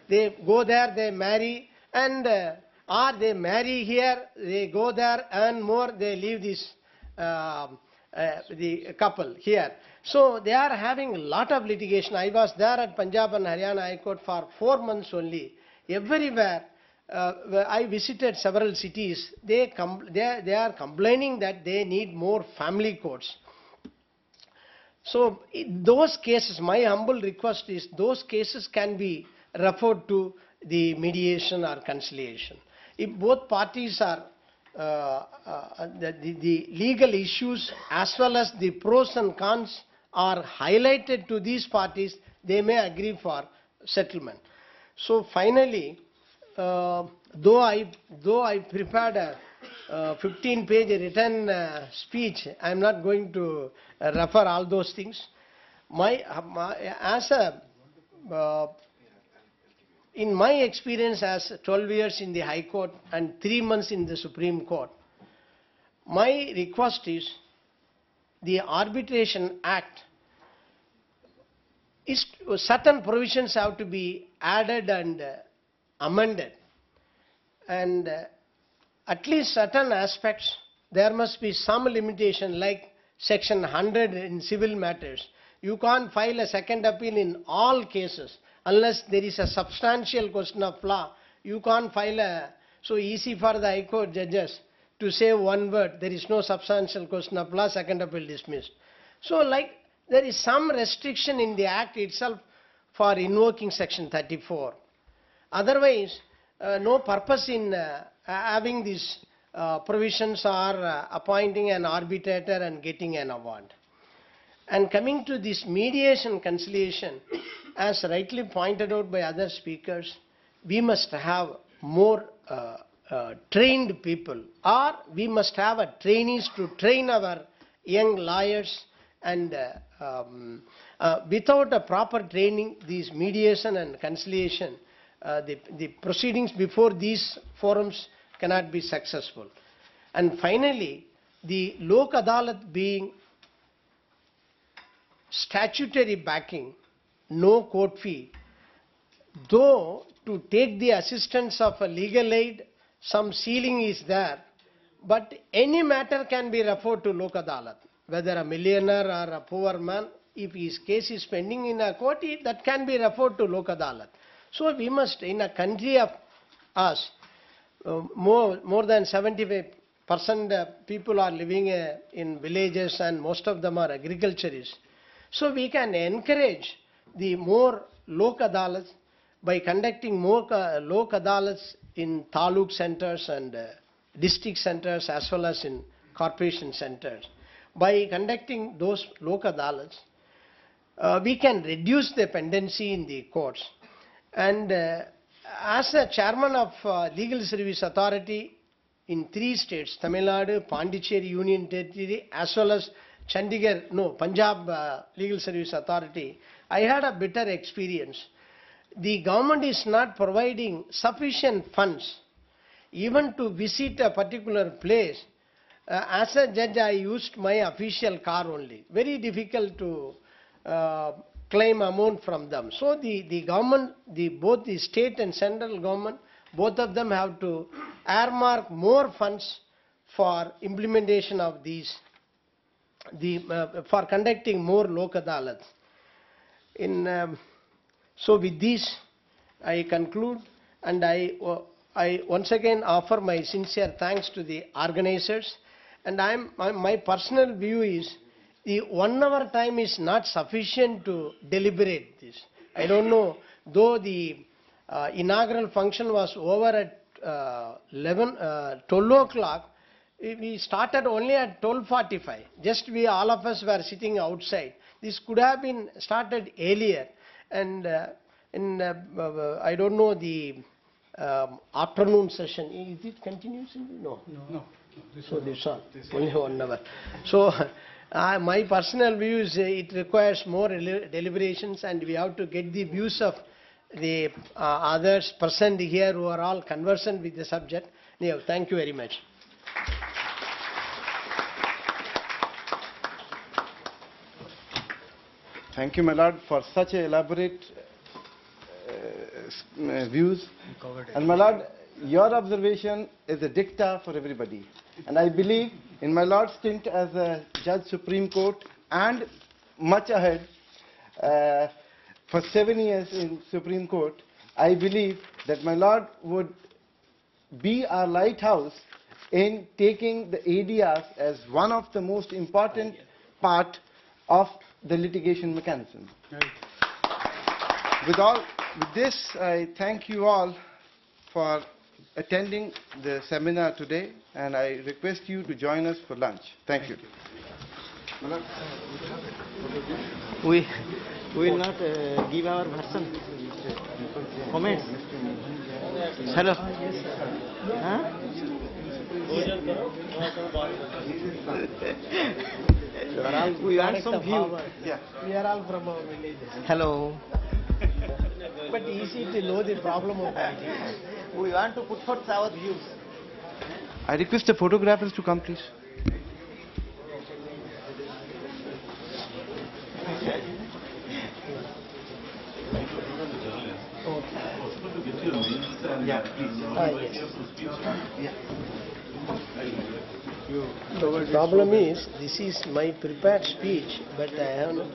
they go there, they marry, and or they marry here, they go there, earn more, they leave this the couple here. So they are having a lot of litigation. I was there at Punjab and Haryana High Court for 4 months only. Everywhere I visited several cities, they are complaining that they need more family courts. So in those cases, my humble request is those cases can be referred to the mediation or conciliation. If both parties are the legal issues as well as the pros and cons are highlighted to these parties, they may agree for settlement. So finally, though I prepared a 15-page written speech, I am not going to refer all those things. In my experience as 12 years in the High Court and 3 months in the Supreme Court, my request is the Arbitration Act, certain provisions have to be added and amended, and at least certain aspects there must be some limitation, like section 100 in civil matters. You can't file a second appeal in all cases unless there is a substantial question of law. You can't file a, so easy for the High Court judges to say one word, there is no substantial question of law, second appeal dismissed. So like there is some restriction in the Act itself for invoking section 34. Otherwise, no purpose in having these provisions or appointing an arbitrator and getting an award. And coming to this mediation conciliation, as rightly pointed out by other speakers, we must have more trained people, or we must have trainees to train our young lawyers, and without a proper training, these mediation and conciliation, the proceedings before these forums cannot be successful. And finally, the Lok Adalat being statutory backing, no court fee, though to take the assistance of a legal aid, some ceiling is there, but any matter can be referred to Lok Adalat, whether a millionaire or a poor man, if his case is pending in a court, that can be referred to Lok Adalat. So we must, in a country of us, more than 75% people are living in villages, and most of them are agriculturists. So we can encourage the more Lok Adalats by conducting more Lok Adalats in taluk centers and district centers as well as in corporation centers. By conducting those Lok Adalats, we can reduce the pendency in the courts. And as a chairman of Legal Service Authority in 3 states, Tamil Nadu, Pondicherry Union Territory, as well as Punjab Legal Service Authority, I had a bitter experience. The government is not providing sufficient funds even to visit a particular place. As a judge, I used my official car only. Very difficult to claim amount from them. So the government, both the state and central government, both of them have to earmark more funds for implementation of these, for conducting more Lok Adalats. So with this, I conclude, and I once again offer my sincere thanks to the organizers. And my personal view is, the 1 hour time is not sufficient to deliberate this. I don't know, though the inaugural function was over at 12 o'clock, we started only at 12:45. Just all of us were sitting outside. This could have been started earlier. And I don't know the afternoon session. Is it continuous? No. So this one, only 1 hour. So my personal view is it requires more deliberations, and we have to get the views of the others present here who are all conversant with the subject. Anyhow, thank you very much. Thank you, my lord, for such an elaborate views. And my Lord, your observation is a dicta for everybody. And I believe in my Lord's stint as a Judge Supreme Court and much ahead, for 7 years in Supreme Court, I believe that my Lord would be our lighthouse in taking the ADRs as one of the most important part of the litigation mechanism. With this, I thank you all for attending the seminar today, and I request you to join us for lunch. Thank you. We will not give our version. Comments. Hello. Huh? We want some view. Yeah. We are all from our villages. Hello. But easy to know the problem of IT. We want to put forth our views. I request the photographers to come, please. The problem is, this is my prepared speech, but I have no.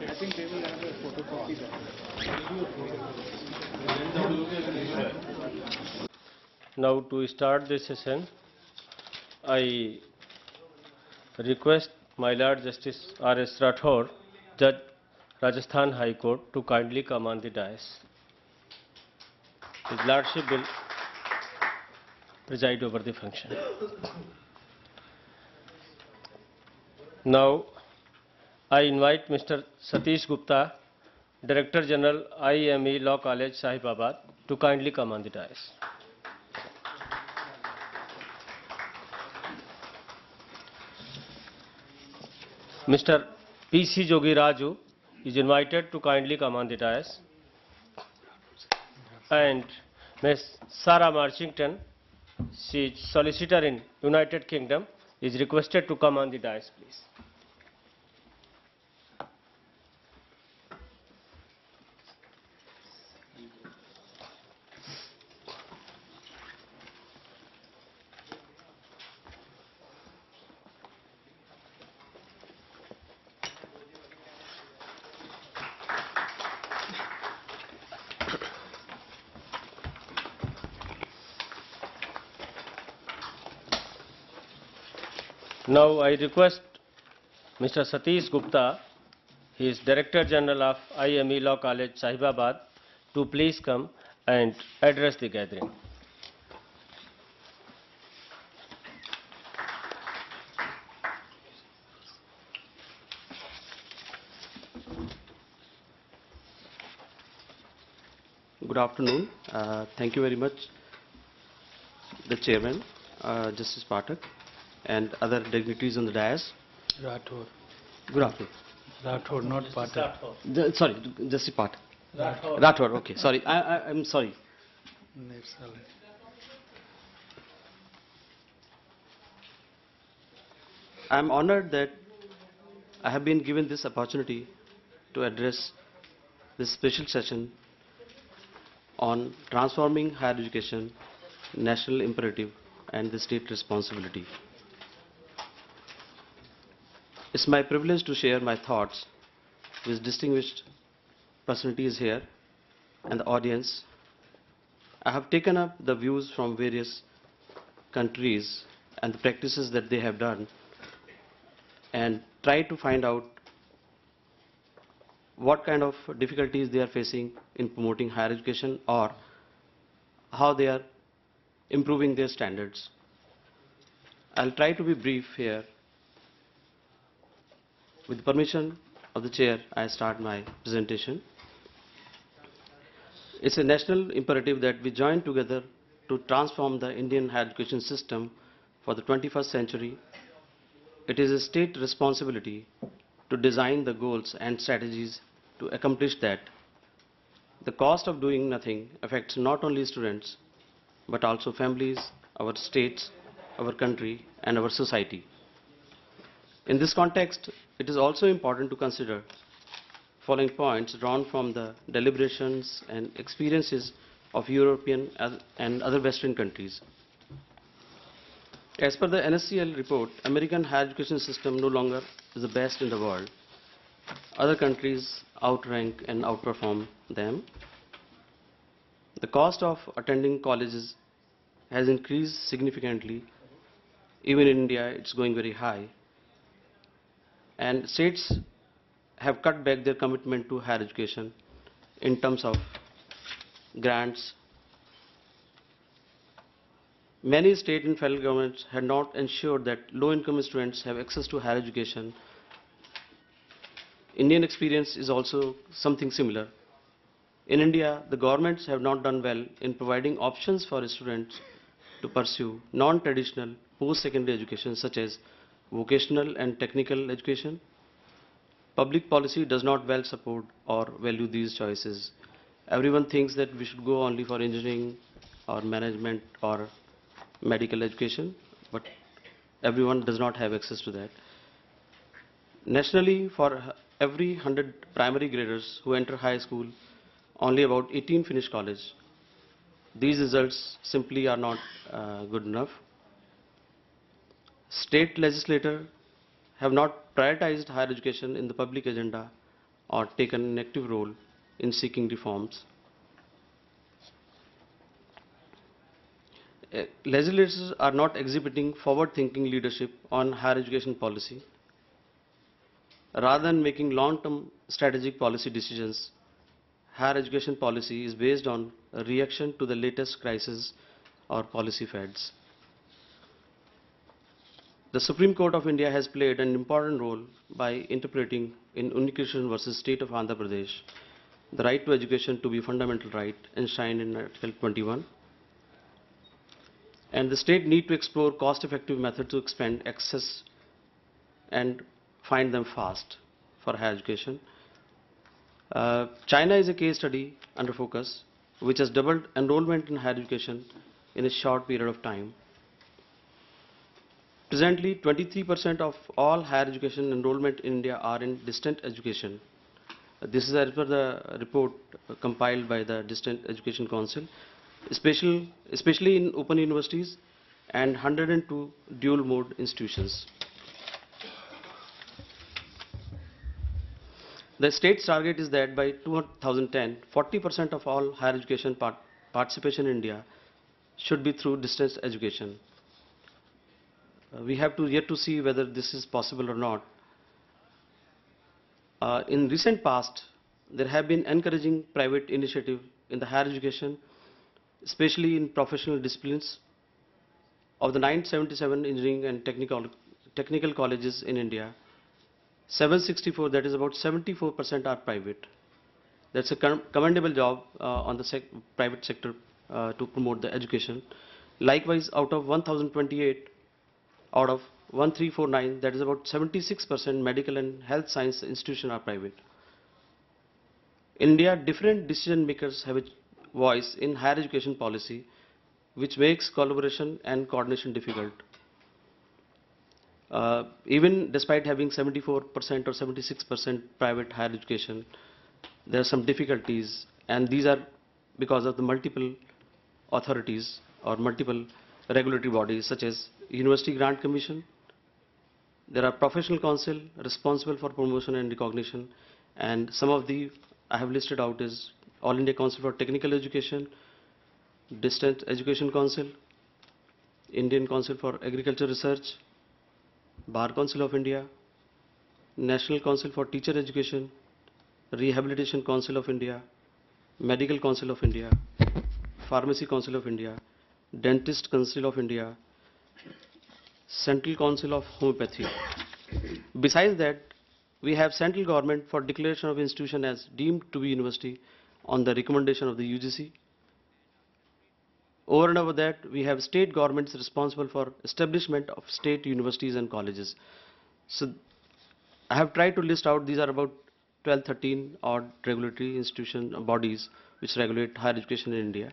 Now to start the session, I request my Lord Justice R.S. Rathore, Judge Rajasthan High Court, to kindly come on the dais. His Lordship will preside over the function. Now, I invite Mr. Satish Gupta, Director General, IME Law College, Sahibabad, to kindly come on the dais. Mr. P.C. Jogi Raju is invited to kindly come on the dais. And Ms. Sarah Marchington, she is solicitor in United Kingdom, is requested to come on the dais, please. Now I request Mr. Satish Gupta, he is Director General of IME Law College, Sahibabad, to please come and address the gathering. Good afternoon. Thank you very much, the Chairman, Justice Pathak, and other dignitaries on the dais. Rathore. Good afternoon. Rathore, not Pathak. Sorry, Justice Pathak. Rathore. Rathore, okay. Sorry, I'm sorry. That's all right. I'm honored that I have been given this opportunity to address this special session on transforming higher education, national imperative, and the state responsibility. It's my privilege to share my thoughts with distinguished personalities here and the audience. I have taken up the views from various countries and the practices that they have done and try to find out what kind of difficulties they are facing in promoting higher education or how they are improving their standards. I'll try to be brief here. With the permission of the chair, I start my presentation. It's a national imperative that we join together to transform the Indian higher education system for the 21st century. It is a state responsibility to design the goals and strategies to accomplish that. The cost of doing nothing affects not only students, but also families, our states, our country, and our society. In this context, it is also important to consider following points drawn from the deliberations and experiences of European and other Western countries. As per the NSCL report, American higher education system no longer is the best in the world. Other countries outrank and outperform them. The cost of attending colleges has increased significantly. Even in India, it's going very high. And states have cut back their commitment to higher education in terms of grants. Many state and federal governments had not ensured that low-income students have access to higher education. Indian experience is also something similar. In India, the governments have not done well in providing options for students to pursue non-traditional post-secondary education such as vocational and technical education. Public policy does not well support or value these choices. Everyone thinks that we should go only for engineering or management or medical education, but everyone does not have access to that. Nationally, for every 100 primary graders who enter high school, only about 18 finish college. These results simply are not good enough. State legislators have not prioritized higher education in the public agenda or taken an active role in seeking reforms. Legislators are not exhibiting forward-thinking leadership on higher education policy. Rather than making long-term strategic policy decisions, higher education policy is based on a reaction to the latest crisis or policy fads. The Supreme Court of India has played an important role by interpreting in Unikrishnan versus State of Andhra Pradesh the right to education to be a fundamental right enshrined in Article 21. And the state need to explore cost-effective methods to expand access and find them fast for higher education. China is a case study under focus, which has doubled enrollment in higher education in a short period of time. Presently, 23% of all higher education enrollment in India are in distant education. This is as per the report compiled by the Distant Education Council, especially in open universities and 102 dual mode institutions. The state's target is that by 2010, 40% of all higher education participation in India should be through distance education. We have yet to see whether this is possible or not. In recent past, there have been encouraging private initiative in the higher education, especially in professional disciplines. Of the 977 engineering and technical colleges in India, 764, that is about 74%, are private. That's a commendable job on the private sector to promote the education. Likewise, out of 1028, out of 1349, that is about 76% medical and health science institutions are private. In India, different decision makers have a voice in higher education policy, which makes collaboration and coordination difficult. Even despite having 74% or 76% private higher education, there are some difficulties, and these are because of the multiple authorities or multiple regulatory bodies such as University Grant Commission. There are professional council responsible for promotion and recognition, and some of the I have listed out is All India Council for Technical Education, Distant Education Council, Indian Council for Agriculture Research, Bar Council of India, National Council for Teacher Education, Rehabilitation Council of India, Medical Council of India, Pharmacy Council of India, Dentist Council of India, Central Council of Homeopathy. Besides that, we have central government for declaration of institution as deemed to be university on the recommendation of the UGC. Over and above that, we have state governments responsible for establishment of state universities and colleges. So I have tried to list out, these are about 12, 13 odd regulatory institution bodies which regulate higher education in India.